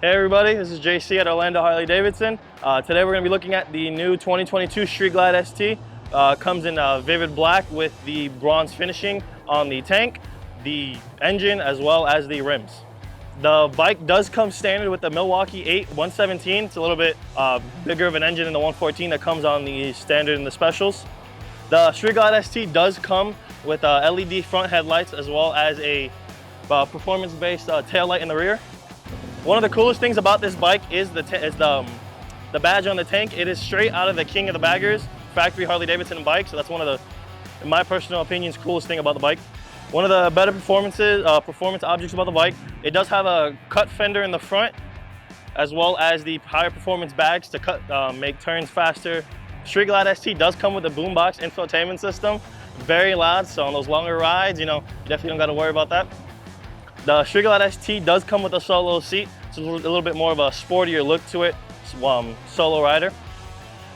Hey everybody, this is JC at Orlando Harley-Davidson. Today we're going to be looking at the new 2022 Street Glide ST. Comes in vivid black with the bronze finishing on the tank, the engine, as well as the rims. The bike does come standard with the Milwaukee 8 117. It's a little bit bigger of an engine than the 114 that comes on the standard and the specials. The Street Glide ST does come with LED front headlights as well as a performance-based tail light in the rear. One of the coolest things about this bike is the badge on the tank. It is straight out of the King of the Baggers factory Harley-Davidson bike, so that's one of the, in my personal opinion, coolest thing about the bike. One of the better performance objects about the bike, it does have a cut fender in the front, as well as the higher performance bags to make turns faster. Street Glide ST does come with a boombox infotainment system, very loud, so on those longer rides, you definitely don't got to worry about that. The Street Glide ST does come with a solo seat, so a little bit more of a sportier look to it, solo rider.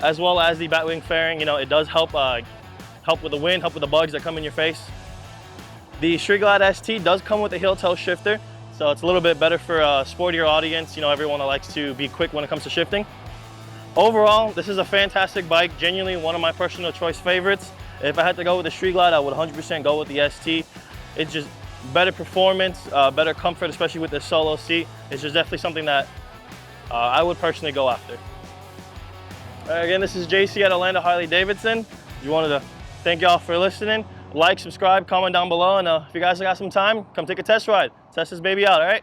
As well as the Batwing fairing, it does help with the wind, help with the bugs that come in your face. The Street Glide ST does come with a heel toe shifter, so it's a little bit better for a sportier audience, everyone that likes to be quick when it comes to shifting. Overall, this is a fantastic bike, genuinely one of my personal choice favorites. If I had to go with the Street Glide, I would 100% go with the ST. It's just better performance, better comfort, especially with the solo seat. It's just definitely something that I would personally go after. Again, this is JC at Orlando Harley-Davidson. Just wanted to thank y'all for listening. Like, subscribe, comment down below, and if you guys got some time, come take a test ride. Test this baby out, all right?